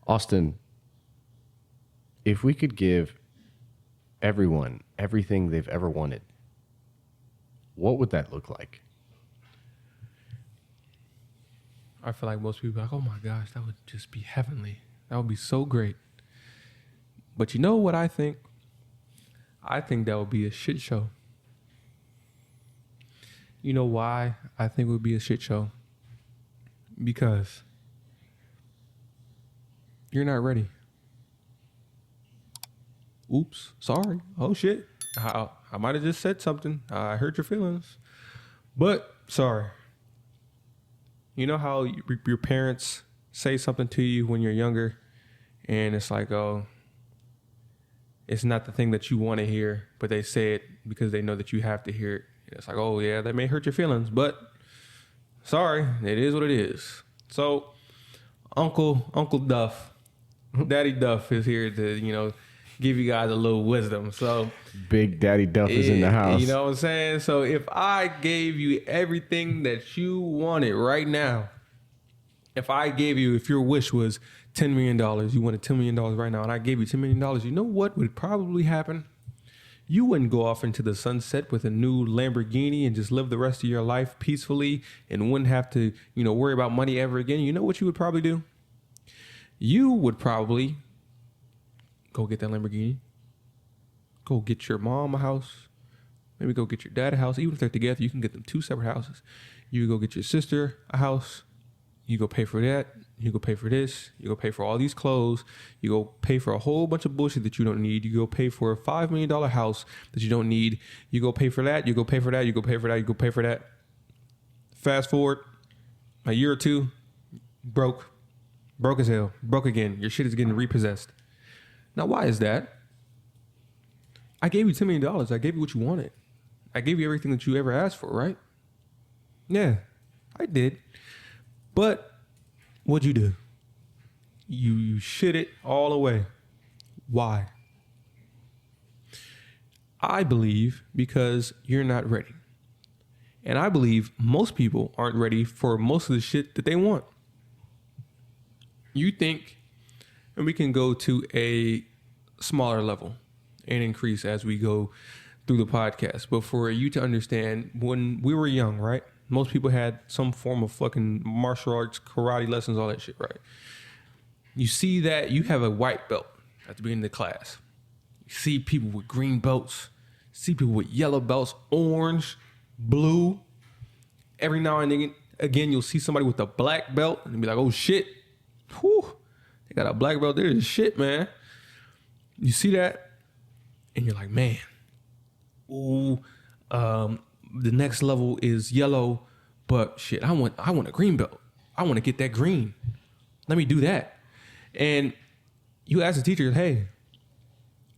Austin, if we could give everyone everything they've ever wanted, what would that look like? I feel like most people are like, oh my gosh, that would just be heavenly. That would be so great. But you know what I think? I think that would be a shit show. You know why I think it would be a shit show? Because you're not ready. Oops, sorry. Oh shit. I might have just said something. I hurt your feelings. But sorry. You know how your parents say something to you when you're younger and it's like, oh, it's not the thing that you want to hear, but they say it because they know that you have to hear it. It's like, oh yeah, that may hurt your feelings, but sorry, it is what it is. So Uncle Duff, Daddy Duff is here to, give you guys a little wisdom. So Big Daddy Duff is in the house. You know what I'm saying? So if I gave you everything that you wanted right now, if your wish was $10 million, you wanted $10 million right now, and I gave you $10 million, you know what would probably happen? You wouldn't go off into the sunset with a new Lamborghini and just live the rest of your life peacefully and wouldn't have to, worry about money ever again. You know what you would probably do? You would probably go get that Lamborghini, go get your mom a house, maybe go get your dad a house. Even if they're together, you can get them 2 separate houses. You go get your sister a house. You go pay for that. You go pay for this. You go pay for all these clothes. You go pay for a whole bunch of bullshit that you don't need. You go pay for a $5 million house that you don't need. You go pay for that. You go pay for that. You go pay for that. You go pay for that. Fast forward a year or two, broke as hell, broke again. Your shit is getting repossessed. Now, why is that? I gave you $10 million. I gave you what you wanted. I gave you everything that you ever asked for, right? Yeah, I did. But what'd you do? You shit it all away. Why? I believe because you're not ready. And I believe most people aren't ready for most of the shit that they want. You think, and we can go to a smaller level and increase as we go through the podcast. But for you to understand, when we were young, right? Most people had some form of fucking martial arts, karate lessons, all that shit, right? You see that you have a white belt at the beginning of the class. You see people with green belts, see people with yellow belts, orange, blue. Every now and again, you'll see somebody with a black belt and be like, oh shit, whew, they got a black belt. They're shit, man. You see that, and you're like, man, ooh, the next level is yellow, but shit, I want a green belt. I want to get that green. Let me do that. And you ask the teacher, hey,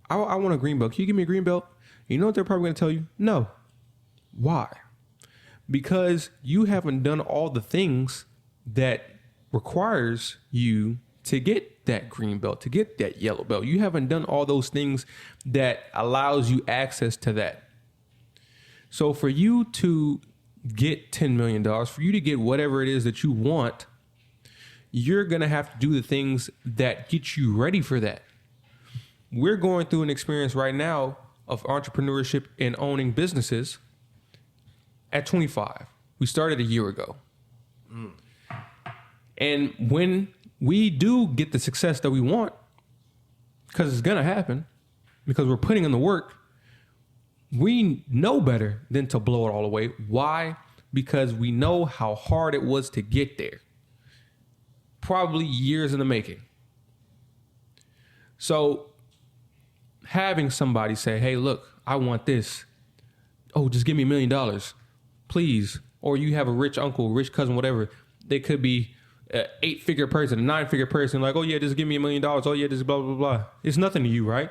I want a green belt. Can you give me a green belt? You know what they're probably going to tell you? No. Why? Because you haven't done all the things that requires you to get that green belt, to get that yellow belt. You haven't done all those things that allows you access to that. So for you to get $10 million, for you to get whatever it is that you want, you're going to have to do the things that get you ready for that. We're going through an experience right now of entrepreneurship and owning businesses at 25. We started a year ago. And when we do get the success that we want, because it's going to happen, because we're putting in the work, we know better than to blow it all away. Why? Because we know how hard it was to get there. Probably years in the making. So having somebody say, hey, look, I want this. Oh, just give me $1 million, please. Or you have a rich uncle, rich cousin, whatever. They could be an 8-figure person, a 9-figure person. Like, oh yeah, just give me $1 million. Oh yeah, just blah, blah, blah. It's nothing to you, right?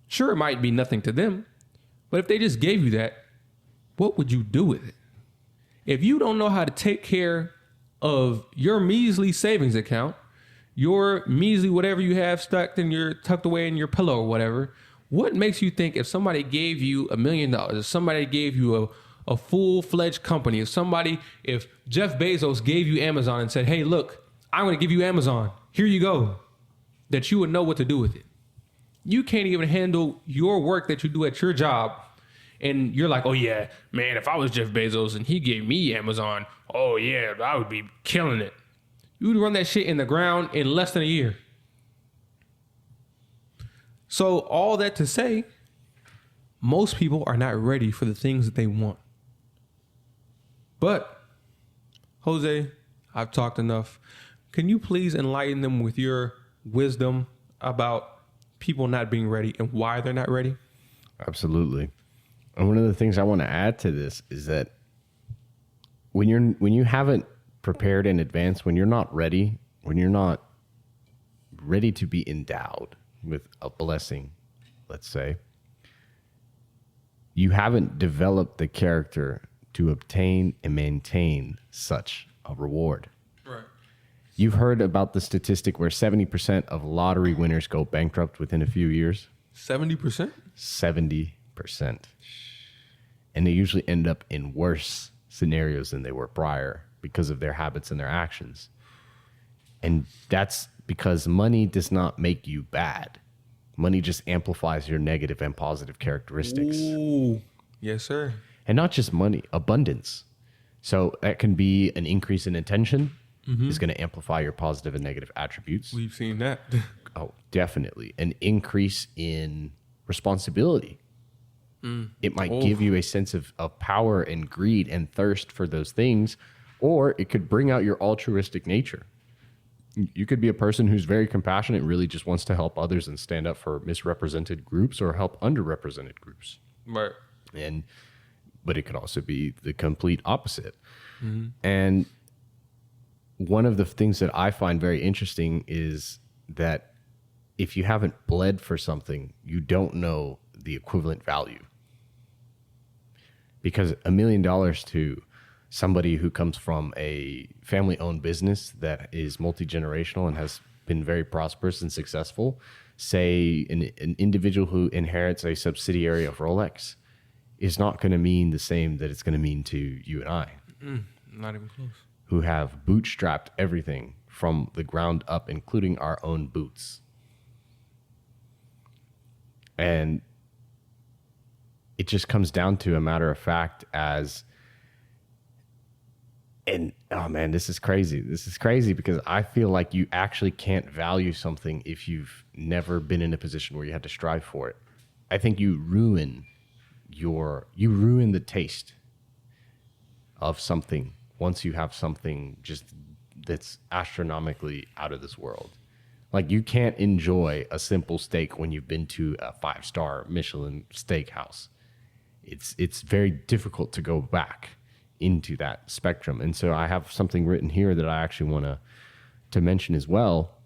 Sure, it might be nothing to them. But if they just gave you that, what would you do with it? If you don't know how to take care of your measly savings account, your measly whatever you have tucked away in your pillow or whatever, what makes you think if somebody gave you $1 million, if somebody gave you a full-fledged company, if Jeff Bezos gave you Amazon and said, hey, look, I'm going to give you Amazon. Here you go. that you would know what to do with it. You can't even handle your work that you do at your job. And you're like, oh, yeah, man, if I was Jeff Bezos and he gave me Amazon, oh, yeah, I would be killing it. You would run that shit in the ground in less than a year. So all that to say, most people are not ready for the things that they want. But, Jose, I've talked enough. Can you please enlighten them with your wisdom about people not being ready and why they're not ready? Absolutely. And one of the things I want to add to this is that when you haven't prepared in advance, when you're not ready to be endowed with a blessing, let's say, you haven't developed the character to obtain and maintain such a reward. Right. You've heard about the statistic where 70% of lottery winners go bankrupt within a few years. 70%? 70%. And they usually end up in worse scenarios than they were prior because of their habits and their actions. And that's because money does not make you bad. Money just amplifies your negative and positive characteristics. Ooh. Yes, sir. And not just money, abundance. So that can be an increase in attention is going to amplify your positive and negative attributes. We've seen that. Oh, definitely. An increase in responsibility. It might give you a sense of power and greed and thirst for those things, or it could bring out your altruistic nature. You could be a person who's very compassionate, really just wants to help others and stand up for misrepresented groups or help underrepresented groups. Right. But it could also be the complete opposite. And one of the things that I find very interesting is that if you haven't bled for something, you don't know the equivalent value. Because $1 million to somebody who comes from a family-owned business that is multi-generational and has been very prosperous and successful, say an individual who inherits a subsidiary of Rolex, is not going to mean the same that it's going to mean to you and I. Not even close. Who have bootstrapped everything from the ground up, including our own boots. And it just comes down to a matter of fact and oh man, this is crazy. This is crazy because I feel like you actually can't value something if you've never been in a position where you had to strive for it. I think you ruin the taste of something once you have something just that's astronomically out of this world. Like you can't enjoy a simple steak when you've been to a 5-star Michelin steakhouse. It's very difficult to go back into that spectrum. And so I have something written here that I actually want to mention as well.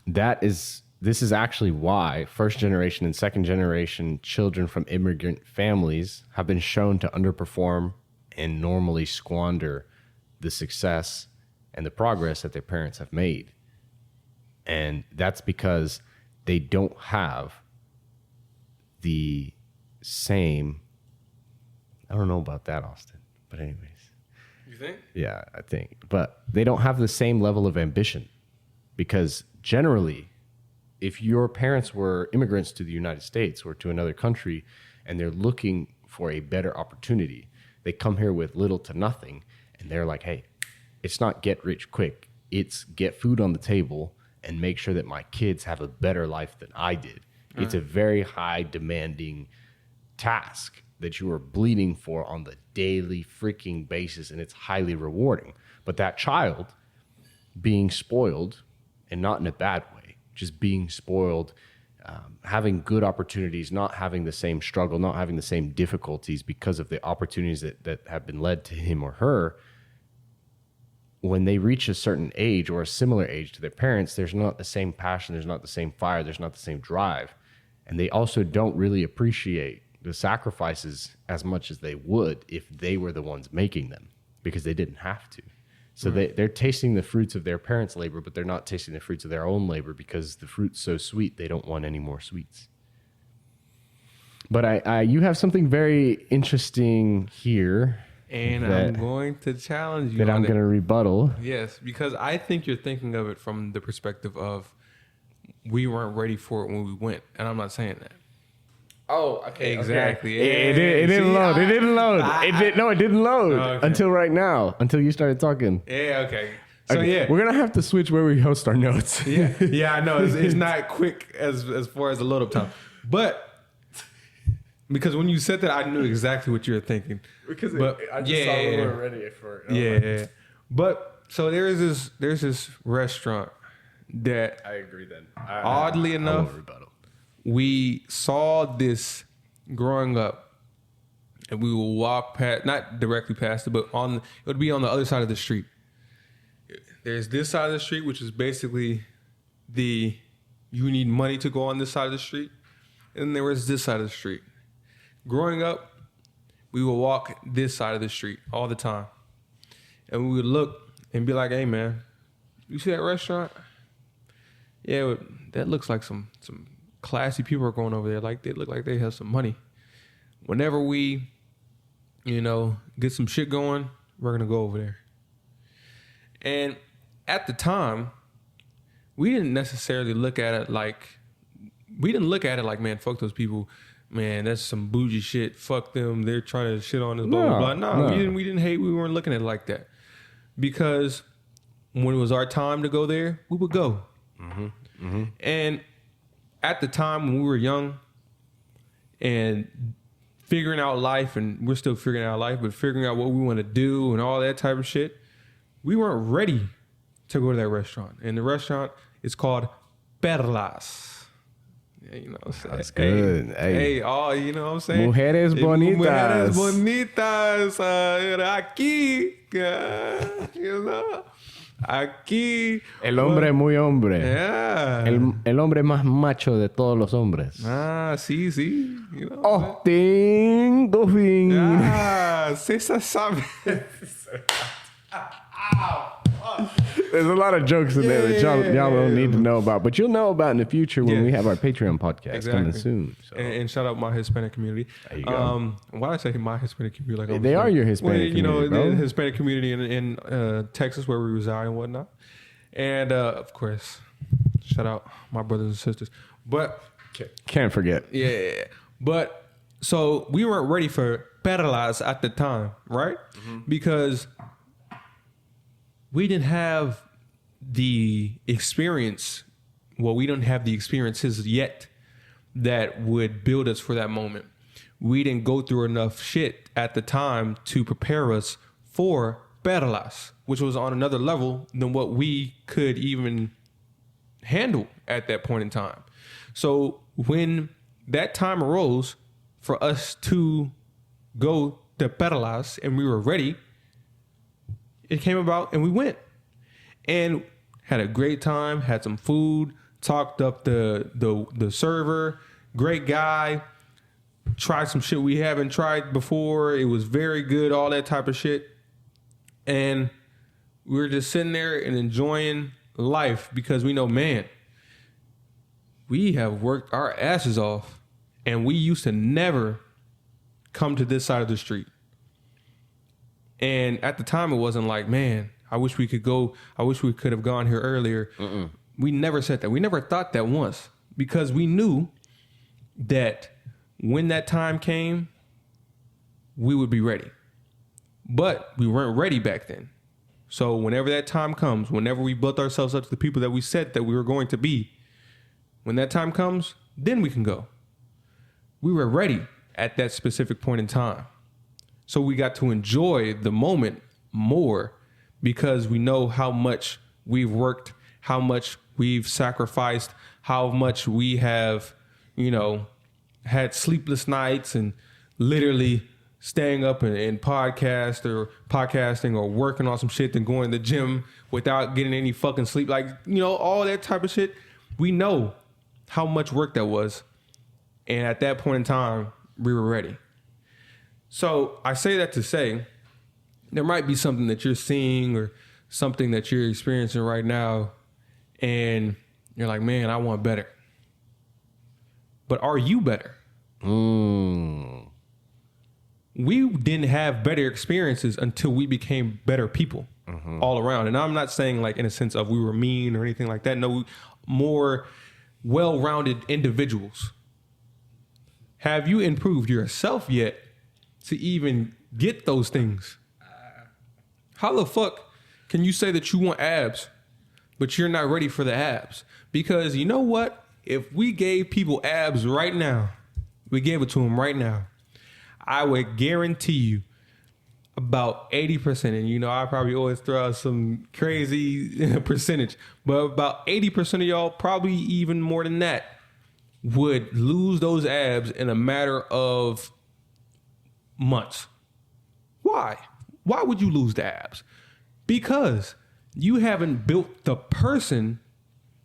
This is actually why first generation and second generation children from immigrant families have been shown to underperform and normally squander the success and the progress that their parents have made. And that's because they don't have the same, I don't know about that, Austin, but anyways. You think? Yeah, I think. But they don't have the same level of ambition because generally, if your parents were immigrants to the United States or to another country and they're looking for a better opportunity, they come here with little to nothing and they're like, hey, it's not get rich quick. It's get food on the table and make sure that my kids have a better life than I did. It's a very high demanding task that you are bleeding for on the daily freaking basis, and it's highly rewarding. But that child being spoiled, and not in a bad way, just being spoiled, having good opportunities, not having the same struggle, not having the same difficulties because of the opportunities that have been led to him or her, when they reach a certain age or a similar age to their parents, there's not the same passion, there's not the same fire, there's not the same drive. And they also don't really appreciate the sacrifices as much as they would if they were the ones making them, because they didn't have to. So they're tasting the fruits of their parents' labor, but they're not tasting the fruits of their own labor because the fruit's so sweet, they don't want any more sweets. But you have something very interesting here. And I'm going to challenge you. That I'm going to rebuttal. Yes, because I think you're thinking of it from the perspective of we weren't ready for it when we went. And I'm not saying that. Oh, okay. Exactly. Okay. It didn't load. It didn't load. It didn't load Okay. until right now. Until you started talking. Yeah. Okay. So Okay, yeah, we're gonna have to switch where we host our notes. yeah. I know it's not quick as far as the load up time, but because when you said that, I knew exactly what you were thinking. Because but I just saw we were ready for it. Yeah. But so there's this restaurant that I agree. Then oddly enough, we saw this growing up, and we will walk past, not directly past it, but it would be on the other side of the street. There's this side of the street, which is basically you need money to go on this side of the street. And there was this side of the street. Growing up, we would walk this side of the street all the time. And we would look and be like, hey, man, you see that restaurant? Yeah, that looks like some classy people are going over there. Like, they look like they have some money. Whenever we, get some shit going, we're going to go over there. And at the time, we didn't necessarily look at it like, man, fuck those people. Man, that's some bougie shit. Fuck them. They're trying to shit on us, blah, blah, blah. No, we didn't hate. We weren't looking at it like that. Because when it was our time to go there, we would go. Mm-hmm. Mm-hmm. And at the time when we were young and figuring out life, and we're still figuring out life, but figuring out what we want to do and all that type of shit, we weren't ready to go to that restaurant. And the restaurant is called Perlas. Yeah, you know what I'm saying? That's good. Hey, you know what I'm saying? Mujeres bonitas. Mujeres bonitas. Aquí. Aquí. El hombre muy hombre. Yeah. El hombre más macho de todos los hombres. Sí. You know Austin Goffin. César sabe. There's a lot of jokes in there that y'all don't need to know about, but you'll know about in the future when we have our Patreon podcast coming soon. So. And shout out my Hispanic community. There you go. Why did I say my Hispanic community? Like they are your Hispanic community, bro. The Hispanic community in Texas where we reside and whatnot. And of course, shout out my brothers and sisters. But can't forget. Yeah. But so we weren't ready for Perlas at the time, right? Mm-hmm. Because we didn't have the experience. Well, we don't have the experiences yet that would build us for that moment. We didn't go through enough shit at the time to prepare us for Perlas, which was on another level than what we could even handle at that point in time. So when that time arose for us to go to Perlas and we were ready, it came about and we went and had a great time, had some food, talked up the server, great guy, tried some shit we haven't tried before. It was very good, all that type of shit. And we were just sitting there and enjoying life because we know, man, we have worked our asses off and we used to never come to this side of the street. And at the time, it wasn't like, man, I wish we could go. I wish we could have gone here earlier. Mm-mm. We never said that. We never thought that once because we knew that when that time came, we would be ready. But we weren't ready back then. So whenever that time comes, whenever we built ourselves up to the people that we said that we were going to be, when that time comes, then we can go. We were ready at that specific point in time. So we got to enjoy the moment more because we know how much we've worked, how much we've sacrificed, how much we have, had sleepless nights and literally staying up and podcasting or working on some shit and going to the gym without getting any fucking sleep. Like, all that type of shit. We know how much work that was. And at that point in time, we were ready. So I say that to say there might be something that you're seeing or something that you're experiencing right now and you're like, man, I want better. But are you better? We didn't have better experiences until we became better people all around. And I'm not saying like in a sense of we were mean or anything like that. No, more well-rounded individuals. Have you improved yourself yet to even get those things? How the fuck can you say that you want abs, but you're not ready for the abs? Because you know what? If we gave people abs right now, we gave it to them right now, I would guarantee you about 80%, and you know, I probably always throw out some crazy percentage, but about 80% of y'all, probably even more than that, would lose those abs in a matter of months. Why? Why would you lose the abs? Because you haven't built the person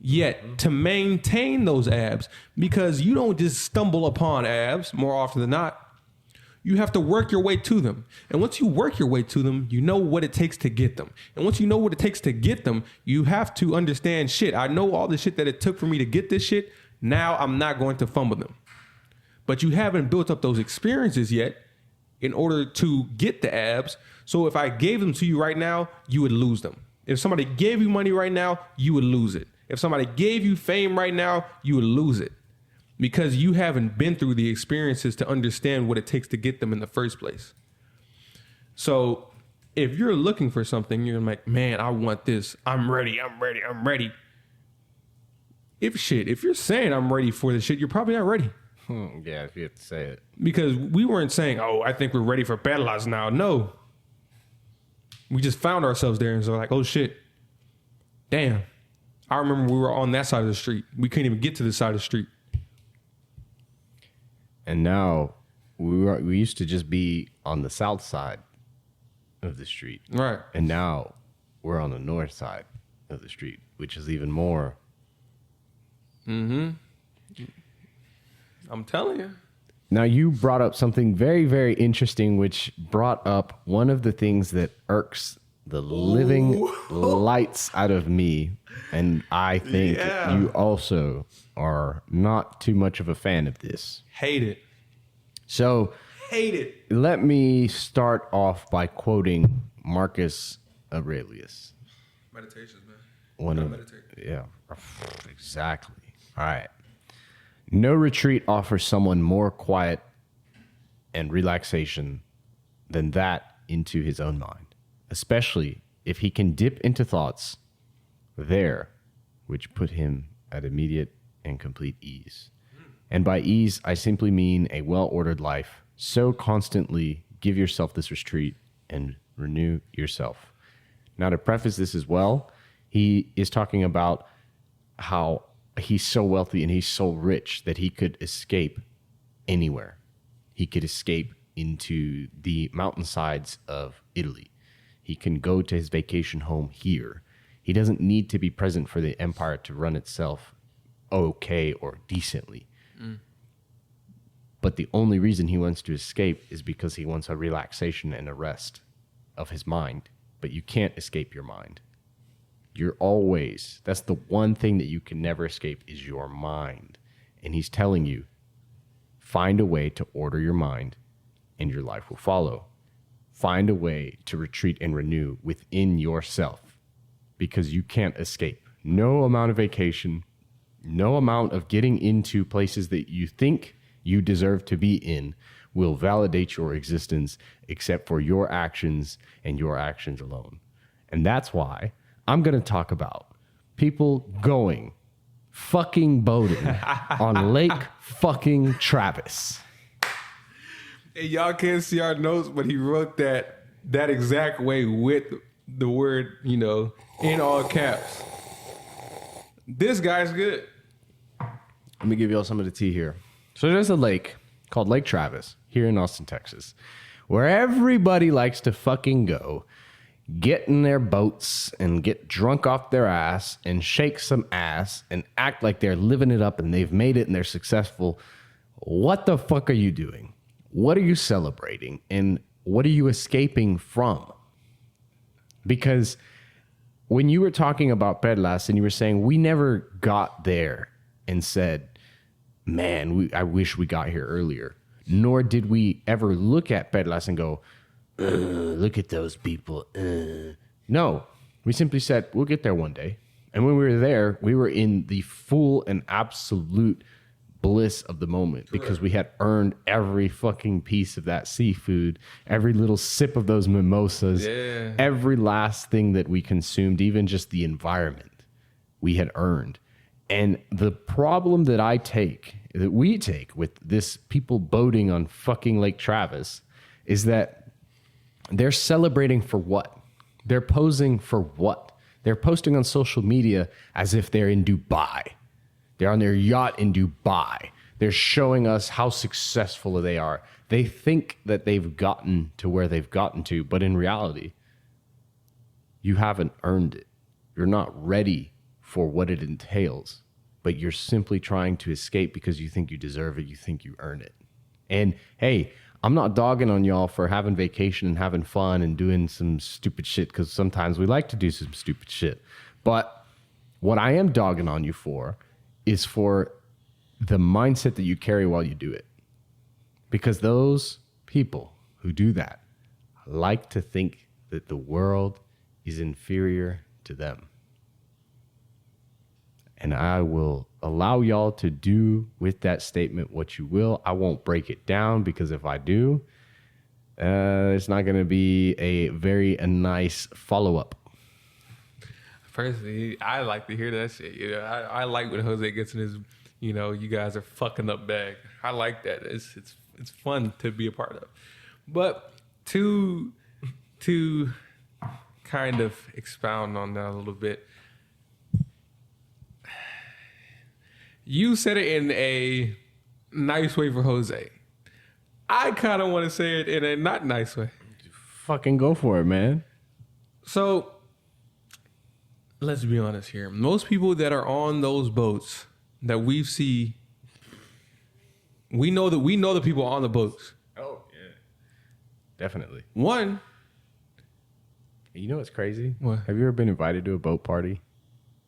yet to maintain those abs, because you don't just stumble upon abs more often than not. You have to work your way to them. And once you work your way to them, you know what it takes to get them. And once you know what it takes to get them, you have to understand, shit, I know all the shit that it took for me to get this shit. Now I'm not going to fumble them. But you haven't built up those experiences yet in order to get the abs. So if I gave them to you right now, you would lose them. If somebody gave you money right now, you would lose it. If somebody gave you fame right now, you would lose it. Because you haven't been through the experiences to understand what it takes to get them in the first place. So if you're looking for something, you're like, man, I want this. I'm ready. If you're saying I'm ready for this shit, you're probably not ready. Yeah, if you have to say it. Because we weren't saying, oh, I think we're ready for peddlers now. No. We just found ourselves there and so like, oh shit. Damn. I remember we were on that side of the street. We couldn't even get to this side of the street. And now we used to just be on the south side of the street. Right. And now we're on the north side of the street, which is even more. Mm-hmm. I'm telling you. Now you brought up something very, very interesting, which brought up one of the things that irks the living lights out of me. And I think you also are not too much of a fan of this. Hate it. So Hate it. let me start off by quoting Marcus Aurelius. Meditations, man. One of yeah, exactly. All right. No retreat offers someone more quiet and relaxation than that into his own mind, especially if he can dip into thoughts there, which put him at immediate and complete ease. And by ease, I simply mean a well-ordered life. So constantly give yourself this retreat and renew yourself. Now, to preface this as well, he is talking about how he's so wealthy and he's so rich that he could escape anywhere. He could escape into the mountainsides of Italy. He can go to his vacation home here. He doesn't need to be present for the empire to run itself okay or decently. But the only reason he wants to escape is because he wants a relaxation and a rest of his mind. But you can't escape your mind. That's the one thing that you can never escape is your mind. And he's telling you, find a way to order your mind and your life will follow. Find a way to retreat and renew within yourself because you can't escape. No amount of vacation, no amount of getting into places that you think you deserve to be in will validate your existence except for your actions and your actions alone. And that's why I'm going to talk about people going fucking boating on Lake fucking Travis. And y'all can't see our notes, but he wrote that exact way with the word, in all caps. This guy's good. Let me give you all some of the tea here. So there's a lake called Lake Travis here in Austin, Texas, where everybody likes to fucking go, get in their boats and get drunk off their ass and shake some ass and act like they're living it up and they've made it and they're successful. What the fuck are you doing? What are you celebrating? And what are you escaping from? Because when you were talking about Perlas and you were saying we never got there and said, man, I wish we got here earlier. Nor did we ever look at Perlas and go, look at those people. No, we simply said, we'll get there one day. And when we were there, we were in the full and absolute bliss of the moment because we had earned every fucking piece of that seafood, every little sip of those mimosas, every last thing that we consumed, even just the environment we had earned. And the problem that we take with this people boating on fucking Lake Travis is that they're celebrating for what? They're posing for what? They're posting on social media as if they're in Dubai. They're on their yacht in Dubai. They're showing us how successful they are. They think that they've gotten to where they've gotten to, but in reality, you haven't earned it. You're not ready for what it entails, but you're simply trying to escape because you think you deserve it. You think you earn it. And hey, I'm not dogging on y'all for having vacation and having fun and doing some stupid shit, because sometimes we like to do some stupid shit. But what I am dogging on you for is for the mindset that you carry while you do it. Because those people who do that like to think that the world is inferior to them. And I will allow y'all to do with that statement what you will. I won't break it down, because if I do, it's not going to be a nice follow-up. Personally, I like to hear that shit. You know, I like when Jose gets in his, you guys are fucking up bag. I like that. It's fun to be a part of. But to kind of expound on that a little bit, you said it in a nice way for Jose. I kind of want to say it in a not nice way. Fucking go for it, man. So, let's be honest here. Most people that are on those boats that we see, we know the people on the boats. Oh, yeah. Definitely. One. You know what's crazy? What? Have you ever been invited to a boat party?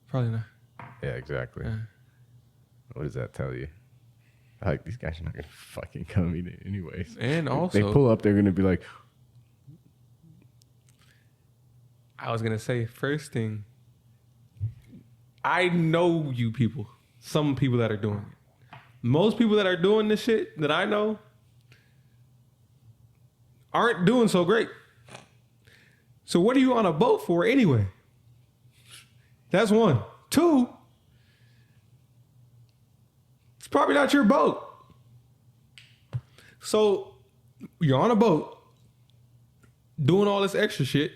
Probably not. Yeah, exactly. What does that tell you? Like, these guys are not going to fucking come in anyways. And also, they pull up, they're going to be like, I was going to say, first thing, I know you people, some people that are doing it. Most people that are doing this shit that I know aren't doing so great. So what are you on a boat for anyway? That's one. Two, it's probably not your boat. So you're on a boat doing all this extra shit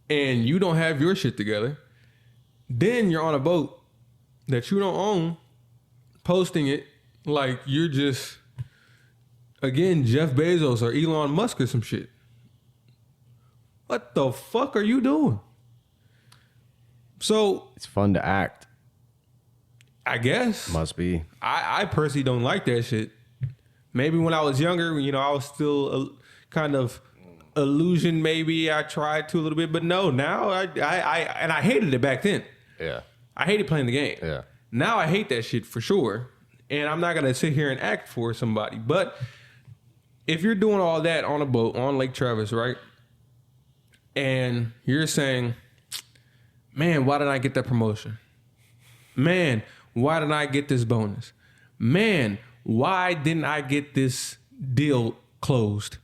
and you don't have your shit together. Then you're on a boat that you don't own, posting it like you're just, again, Jeff Bezos or Elon Musk or some shit. What the fuck are you doing? So it's fun to act. I guess. Must be. I personally don't like that shit. Maybe when I was younger, I was still kind of illusion. Maybe I tried to a little bit, but no, now I hated it back then. Yeah. I hated playing the game. Yeah. Now I hate that shit for sure. And I'm not going to sit here and act for somebody. But if you're doing all that on a boat on Lake Travis, right? And you're saying, man, why didn't I get that promotion? Man, why didn't I get this bonus? Man, why didn't I get this deal closed?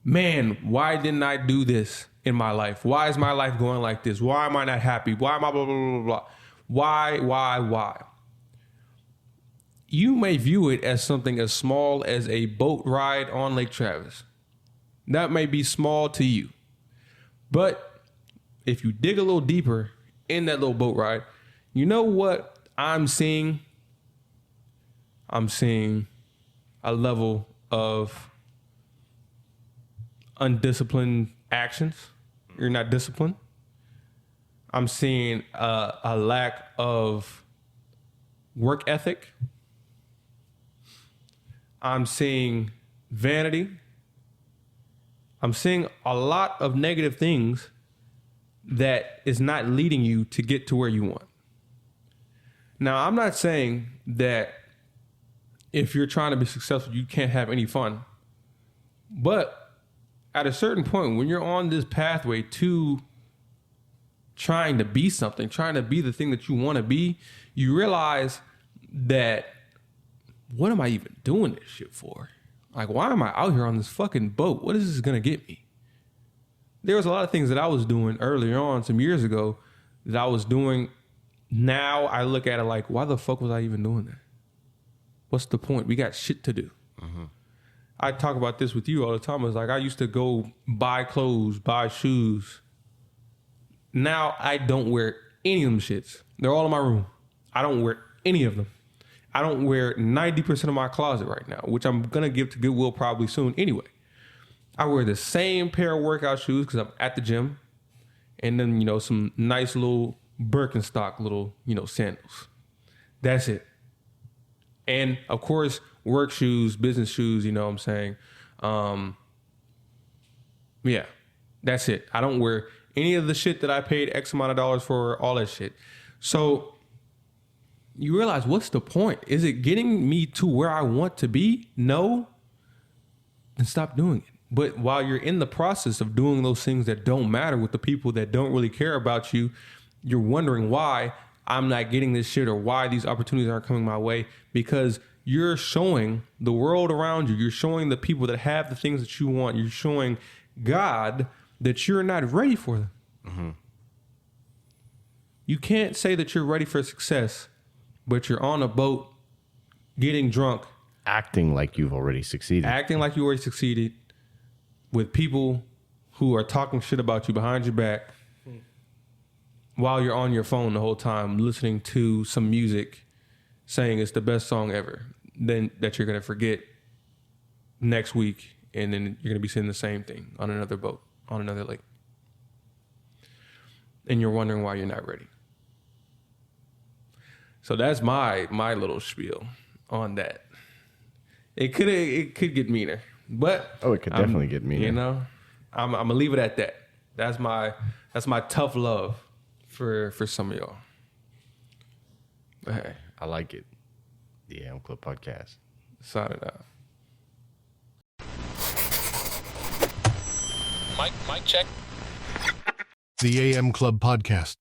Man, why didn't I do this in my life? Why is my life going like this? Why am I not happy? Why am I blah, blah, blah, blah, blah? Why? You may view it as something as small as a boat ride on Lake Travis. That may be small to you. But if you dig a little deeper in that little boat ride, you know what I'm seeing? I'm seeing a level of undisciplined actions. You're not disciplined. I'm seeing a lack of work ethic. I'm seeing vanity. I'm seeing a lot of negative things that is not leading you to get to where you want. Now, I'm not saying that if you're trying to be successful, you can't have any fun. But at a certain point, when you're on this pathway to trying to be something, trying to be the thing that you want to be, you realize that, what am I even doing this shit for? Like, why am I out here on this fucking boat? What is this going to get me? There was a lot of things that I was doing earlier on some years ago that I was doing. Now I look at it like, why the fuck was I even doing that? What's the point? We got shit to do. I talk about this with you all the time. It's like, I used to go buy clothes, buy shoes. Now I don't wear any of them shits. They're all in my room. I don't wear any of them. I don't wear 90% of my closet right now, which I'm going to give to Goodwill probably soon anyway. I wear the same pair of workout shoes because I'm at the gym. And then, you know, some nice little Birkenstock little, you know, sandals. That's it. And of course, work shoes, business shoes, you know what I'm saying? Yeah, that's it. I don't wear any of the shit that I paid X amount of dollars for, all that shit. So you realize, what's the point? Is it getting me to where I want to be? No. Then stop doing it. But while you're in the process of doing those things that don't matter with the people that don't really care about you, you're wondering why I'm not getting this shit or why these opportunities aren't coming my way, because you're showing the world around you, you're showing the people that have the things that you want, you're showing God that you're not ready for them. Mm-hmm. You can't say that you're ready for success, but you're on a boat getting drunk. Acting like you've already succeeded. Acting like you already succeeded with people who are talking shit about you behind your back while you're on your phone the whole time listening to some music saying it's the best song ever. Then that you're going to forget next week, and then you're going to be saying the same thing on another boat, on another lake. And you're wondering why you're not ready. So that's my little spiel on that. It could get meaner, but it could definitely get meaner. You know, I'm gonna leave it at that. That's my tough love for some of y'all. But hey, I like it. The AM Club Podcast. Sign it out. Mic check. The AM Club Podcast.